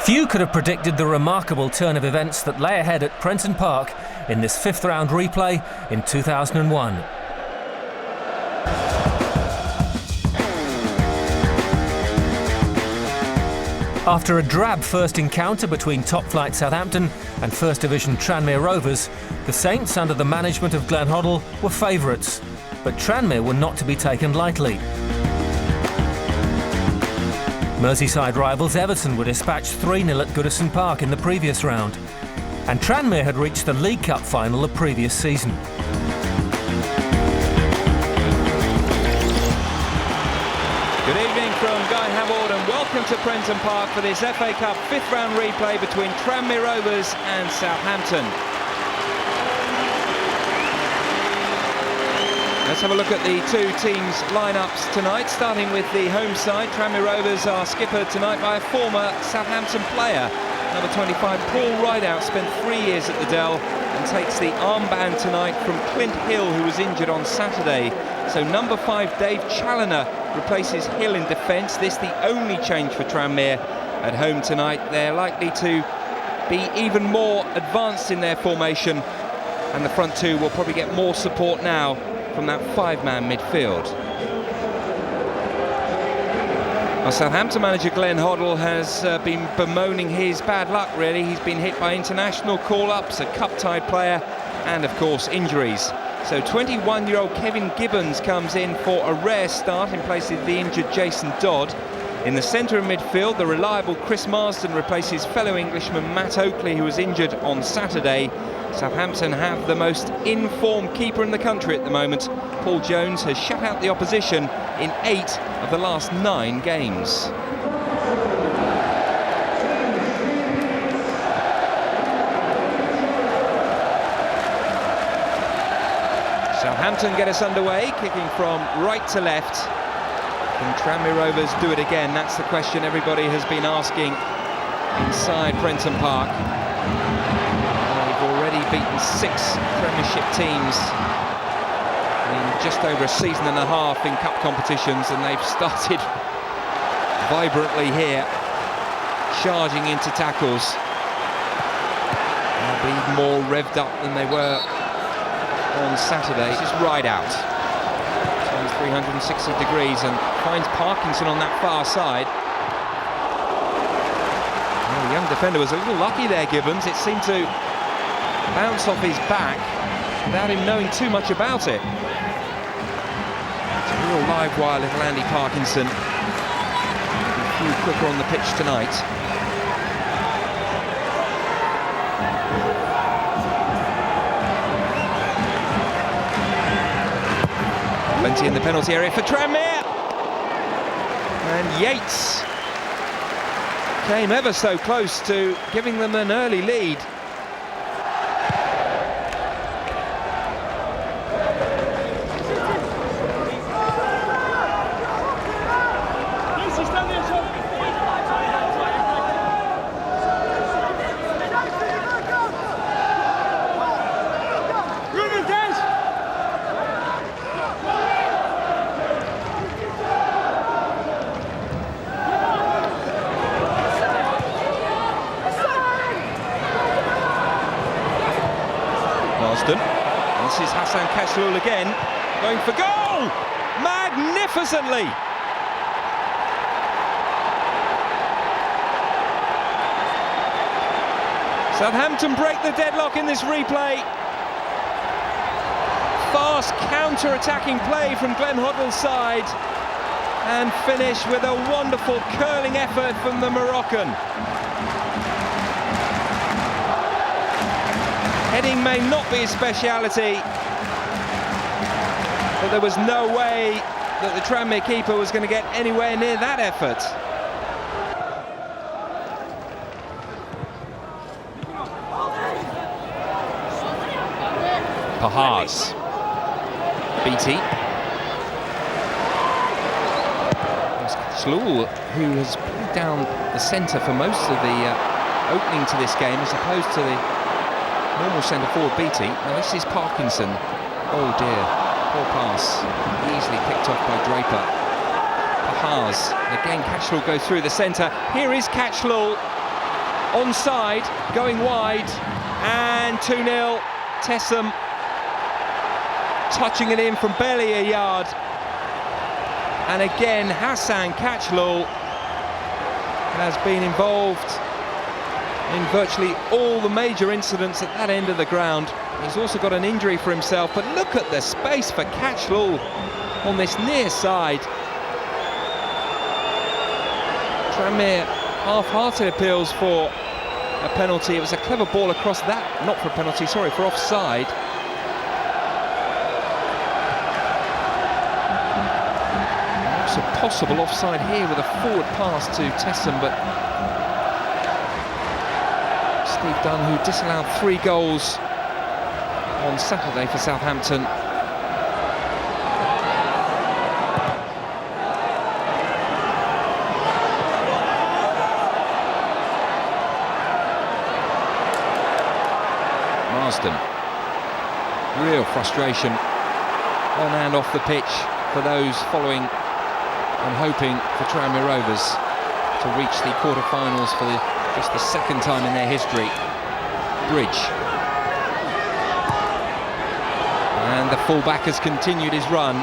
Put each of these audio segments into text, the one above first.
Few could have predicted the remarkable turn of events that lay ahead at Prenton Park in this fifth round replay in 2001. After a drab first encounter between top-flight Southampton and First Division Tranmere Rovers, the Saints, under the management of Glenn Hoddle, were favourites. But Tranmere were not to be taken lightly. Merseyside rivals Everton were dispatched 3-0 at Goodison Park in the previous round, and Tranmere had reached the League Cup final the previous season. Good evening from Guy Havold and welcome to Prenton Park for this FA Cup fifth round replay between Tranmere Rovers and Southampton. Let's have a look at the two teams' lineups tonight, starting with the home side. Tranmere Rovers are skippered tonight by a former Southampton player. Number 25, Paul Rideout, spent 3 years at the Dell and takes the armband tonight from Clint Hill, who was injured on Saturday. So number 5, Dave Challoner, replaces Hill in defence. This the only change for Tranmere at home tonight. They're likely to be even more advanced in their formation, and the front two will probably get more support now from that 5-man midfield. Well, Southampton manager Glenn Hoddle has been bemoaning his bad luck, really. He's been hit by international call-ups, a cup-tied player, and of course injuries. So 21-year-old Kevin Gibbons comes in for a rare start in place of the injured Jason Dodd. In the centre of midfield, the reliable Chris Marsden replaces fellow Englishman Matt Oakley, who was injured on Saturday. Southampton have the most informed keeper in the country at the moment. Paul Jones has shut out the opposition in 8 of the last 9 games. Southampton get us underway, kicking from right to left. Can Tranmere Rovers do it again? That's the question everybody has been asking inside Prenton Park. They've already beaten 6 Premiership teams in just over a season and a half in cup competitions, and they've started vibrantly here, charging into tackles. They'll be even more revved up than they were on Saturday. This is Rideout. Turns 360 degrees and finds Parkinson on that far side. Well, the young defender was a little lucky there, Gibbons. It seemed to bounce off his back without him knowing too much about it. It's a real live wire, little Andy Parkinson. A few quicker on the pitch tonight. Plenty in the penalty area for Tranmere. And Yates came ever so close to giving them an early lead. This is Hassan Kashlul again, going for goal! Magnificently! Southampton break the deadlock in this replay. Fast counter-attacking play from Glenn Hoddle's side, and finish with a wonderful curling effort from the Moroccan. Heading may not be his speciality, but there was no way that the Tranmere keeper was going to get anywhere near that effort. Pahars. BT. Slool, who has pulled down the centre for most of the opening to this game, as opposed to the normal centre-forward BT. Now this is Parkinson. Oh dear, poor pass. Easily picked off by Draper. Pahars. Again, Catchlow goes through the centre. Here is Catchlow. onside, going wide, and 2-0. Tessem touching it in from barely a yard. And again, Hassan Catchlall has been involved in virtually all the major incidents at that end of the ground. He's also got an injury for himself, but look at the space for Catchlall on this near side. Tranmere half-hearted appeals for a penalty. It was a clever ball across that, not for a penalty, sorry, for offside. It's a possible offside here with a forward pass to Tessem, but Steve Dunn, who disallowed 3 goals on Saturday for Southampton. Marsden. Real frustration on and off the pitch for those following and hoping for Tranmere Rovers to reach the quarter-finals for just the second time in their history. Bridge. And the full-back has continued his run.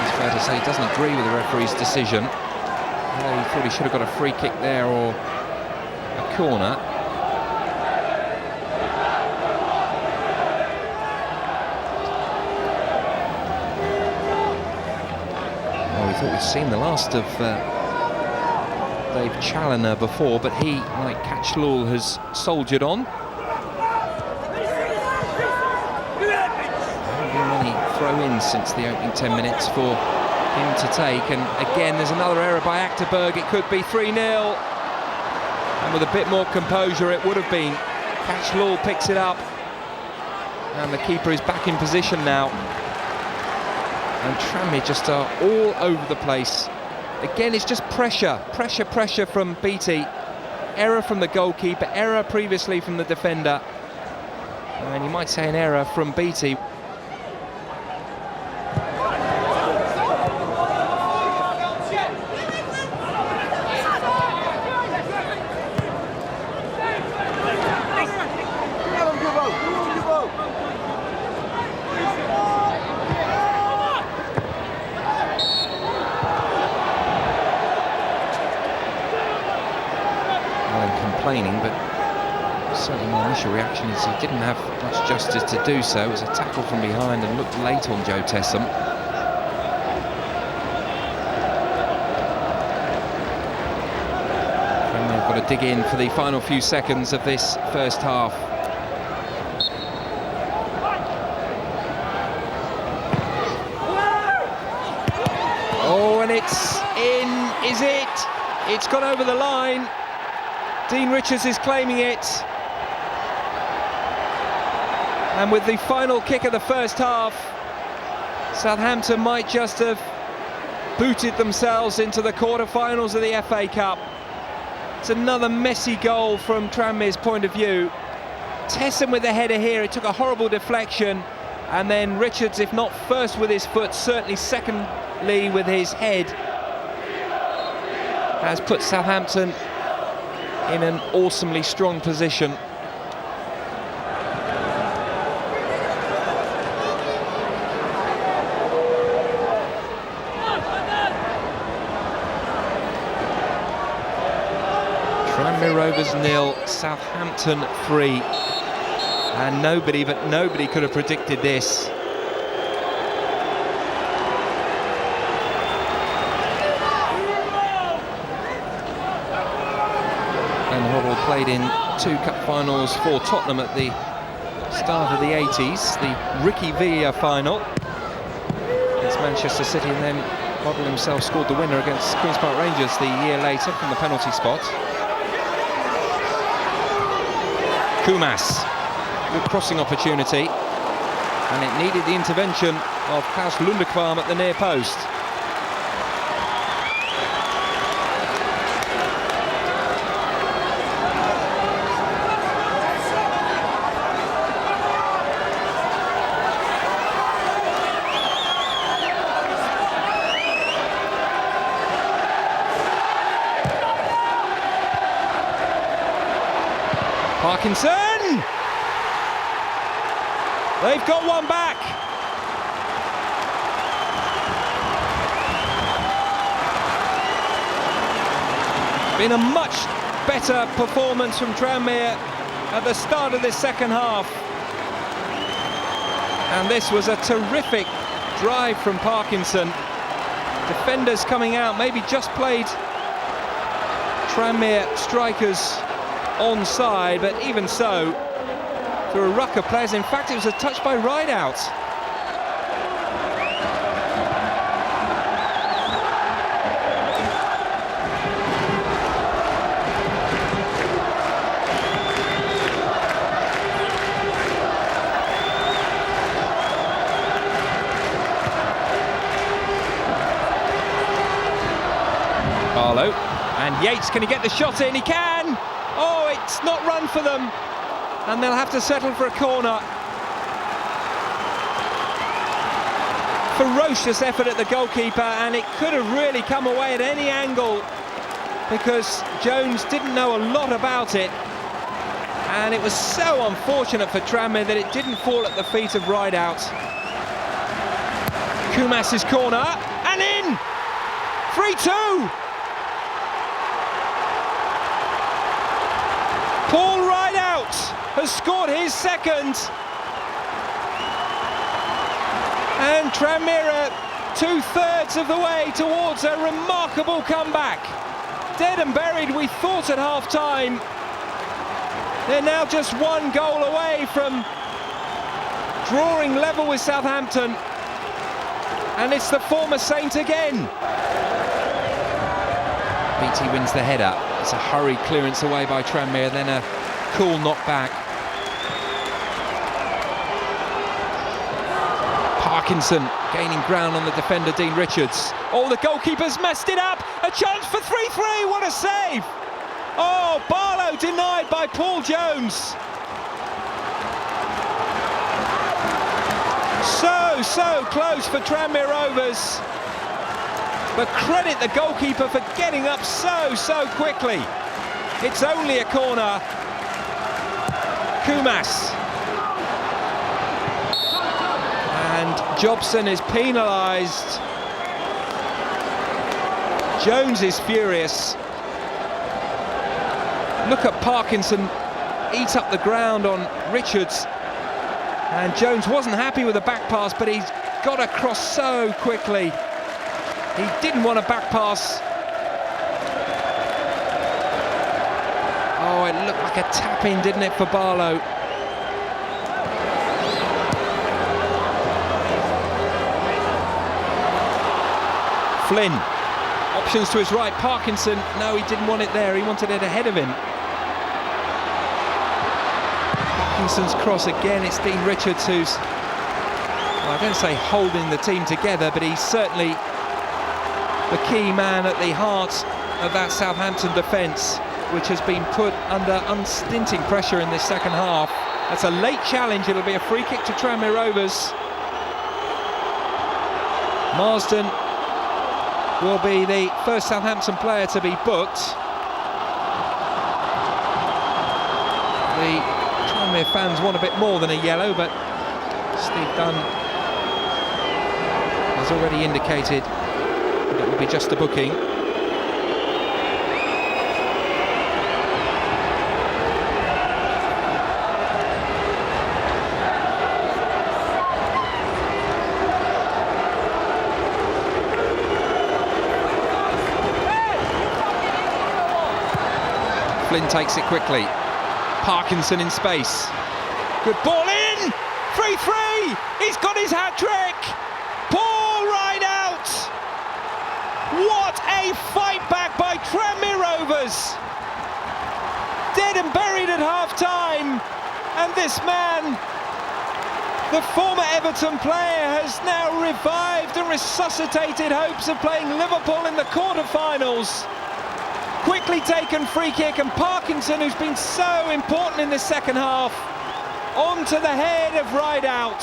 It's fair to say he doesn't agree with the referee's decision. He thought he should have got a free kick there or a corner. Well, we thought we'd seen the last of Dave Challoner before, but he, like Catchlall, has soldiered on. There haven't been many throw-ins since the opening 10 minutes for him to take, and again there's another error by Achterberg. It could be 3-0, and with a bit more composure it would have been. Catchlall picks it up, and the keeper is back in position now, and Tranmere just are all over the place. Again, it's just pressure from Beattie. Error from the goalkeeper, error previously from the defender, and you might say an error from Beattie. But certainly my initial reaction is he didn't have much justice to do so. It was a tackle from behind and looked late on Joe Tessem. And they've got to dig in for the final few seconds of this first half. Oh, and it's in, is it? It's gone over the line. Dean Richards is claiming it, and with the final kick of the first half, Southampton might just have booted themselves into the quarter-finals of the FA Cup. It's another messy goal from Tranmere's point of view. Tessem with the header here, it took a horrible deflection, and then Richards, if not first with his foot, certainly secondly with his head, has put Southampton in an awesomely strong position. Tranmere Rovers 0, Southampton 3, and nobody could have predicted this. Played in 2 cup finals for Tottenham at the start of the 80s, the Ricky Villa final against Manchester City, and then Hoddle himself scored the winner against Queen's Park Rangers the year later from the penalty spot. Kumas, good crossing opportunity, and it needed the intervention of Klaus Lundekvam at the near post. Parkinson! They've got one back. Been a much better performance from Tranmere at the start of this second half. And this was a terrific drive from Parkinson. Defenders coming out, maybe just played Tranmere strikers onside, but even so, there were a ruck of players. In fact, it was a touch by Rideout. Barlow, and Yates, can he get the shot in? He can! Oh, it's not run for them, and they'll have to settle for a corner. Ferocious effort at the goalkeeper, and it could have really come away at any angle because Jones didn't know a lot about it, and it was so unfortunate for Tranmere that it didn't fall at the feet of Rideout. Koumas's corner, and in! 3-2! Paul Rideout has scored his second, and Tranmere are 2/3 of the way towards a remarkable comeback. Dead and buried, we thought at half-time. They're now just one goal away from drawing level with Southampton, and it's the former Saint again. BT wins the header. It's a hurried clearance away by Tranmere, then a cool knockback. Parkinson gaining ground on the defender, Dean Richards. Oh, the goalkeeper's messed it up! A chance for 3-3, what a save! Oh, Barlow denied by Paul Jones. So close for Tranmere Rovers. But credit the goalkeeper for getting up so quickly. It's only a corner. Koumas. And Jobson is penalised. Jones is furious. Look at Parkinson eat up the ground on Richards. And Jones wasn't happy with the back pass, but he's got across so quickly. He didn't want a back pass. Oh, it looked like a tap-in, didn't it, for Barlow? Flynn, options to his right. Parkinson, no, he didn't want it there. He wanted it ahead of him. Parkinson's cross again. It's Dean Richards who's, well, I don't say holding the team together, but he's certainly the key man at the heart of that Southampton defence, which has been put under unstinting pressure in this second half. That's a late challenge. It'll be a free kick to Tranmere Rovers. Marsden will be the first Southampton player to be booked. The Tranmere fans want a bit more than a yellow, but Steve Dunn has already indicated that it will be just a booking. Flynn takes it quickly. Parkinson in space. Good ball in! 3-3! He's got his hat-trick! Paul Rideout! What a fight back by Tranmere Rovers! Dead and buried at half-time, and this man, the former Everton player, has now revived and resuscitated hopes of playing Liverpool in the quarter-finals. Quickly taken free kick, and Parkinson, who's been so important in the second half, onto the head of Rideout.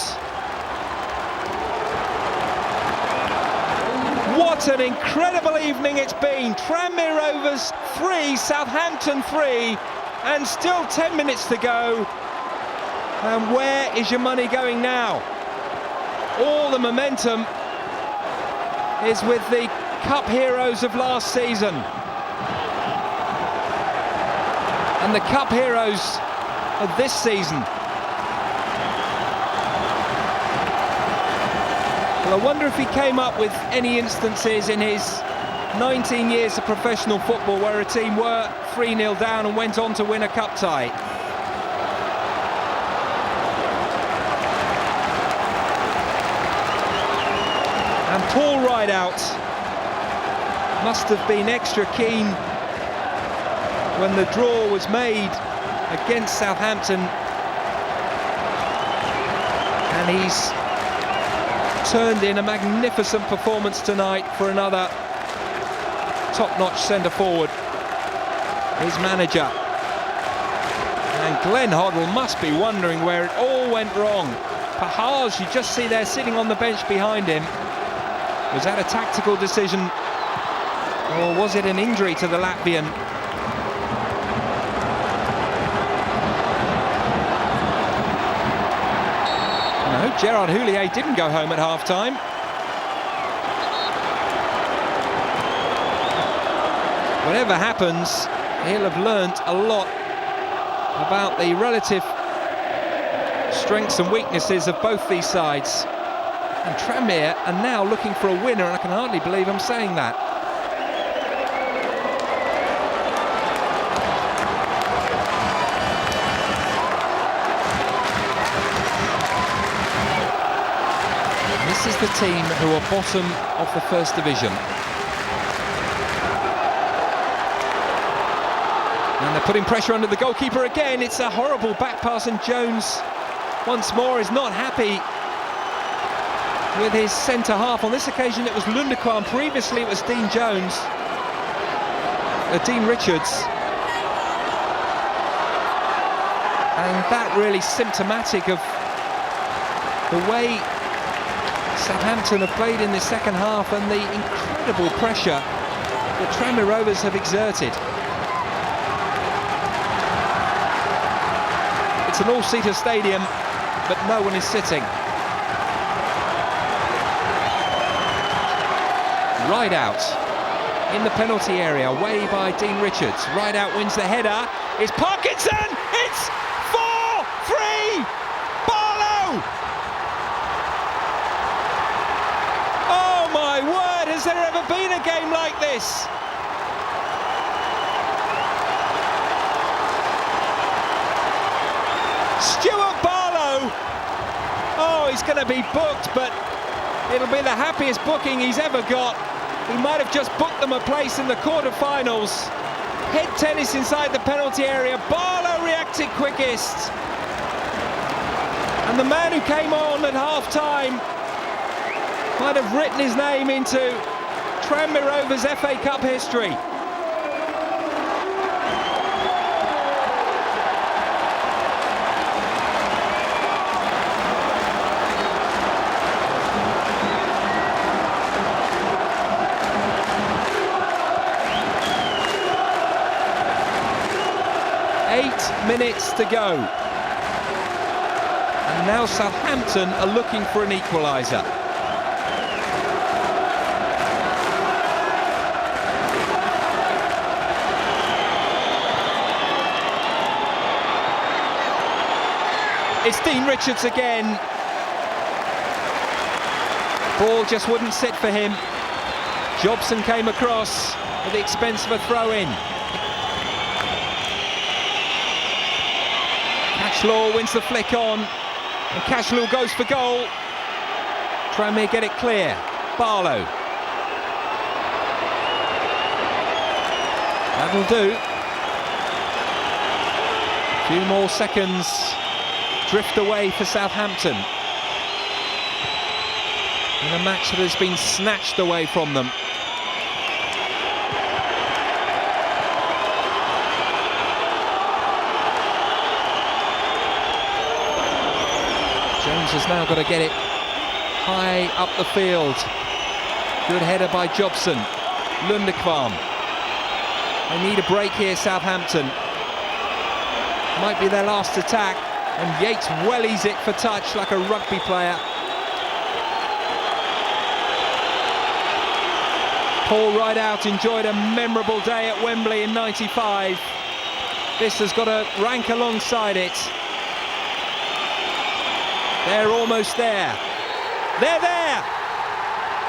What an incredible evening it's been. Tranmere Rovers 3, Southampton 3. and still 10 minutes to go. And where is your money going now? All the momentum is with the Cup heroes of last season. And the Cup heroes of this season. Well, I wonder if he came up with any instances in his 19 years of professional football where a team were 3-0 down and went on to win a cup tie. And Paul Rideout must have been extra keen when the draw was made against Southampton, and he's turned in a magnificent performance tonight for another top-notch centre-forward, his manager. And Glenn Hoddle must be wondering where it all went wrong. Pahars, you just see there sitting on the bench behind him. Was that a tactical decision, or was it an injury to the Latvian? No, Gerard Houllier didn't go home at half-time. Whatever happens, he'll have learnt a lot about the relative strengths and weaknesses of both these sides. And Tranmere are now looking for a winner, and I can hardly believe I'm saying that. This is the team who are bottom of the First Division. And they're putting pressure under the goalkeeper again. It's a horrible back pass, and Jones once more is not happy with his centre-half. On this occasion it was Lundequan, previously it was Dean Richards. And that really symptomatic of the way Southampton have played in the second half and the incredible pressure that Tranmere Rovers have exerted. It's an all-seater stadium, but no one is sitting. Rideout in the penalty area, away by Dean Richards. Rideout wins the header. It's Parkinson! It's 4-3! Barlow! Oh my word, has there ever been a game like this? Stuart Barlow! Oh, he's going to be booked, but it'll be the happiest booking he's ever got. He might have just booked them a place in the quarter-finals. Head tennis inside the penalty area. Barlow reacted quickest. And the man who came on at half-time might have written his name into Tranmere Rovers FA Cup history. Minutes to go, and now Southampton are looking for an equaliser. It's Dean Richards again. Ball just wouldn't sit for him. Jobson came across at the expense of a throw-in. Cashlaw wins the flick on, and Cashlaw goes for goal. Tranmere get it clear. Barlow. That'll do. A few more seconds. Drift away for Southampton. In a match that has been snatched away from them. Jones has now got to get it high up the field. Good header by Jobson. Lundequan. They need a break here, Southampton. Might be their last attack, and Yates wellies it for touch like a rugby player. Paul Rideout enjoyed a memorable day at Wembley in '95. This has got to rank alongside it. They're almost there. They're there!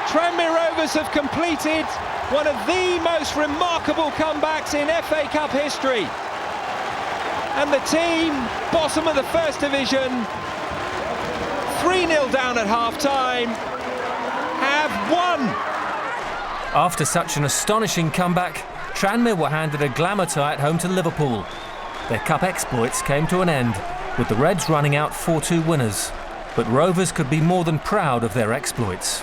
Tranmere Rovers have completed one of the most remarkable comebacks in FA Cup history. And the team, bottom of the First Division, 3-0 down at half-time, have won. After such an astonishing comeback, Tranmere were handed a glamour tie at home to Liverpool. Their cup exploits came to an end, with the Reds running out 4-2 winners. But Rovers could be more than proud of their exploits.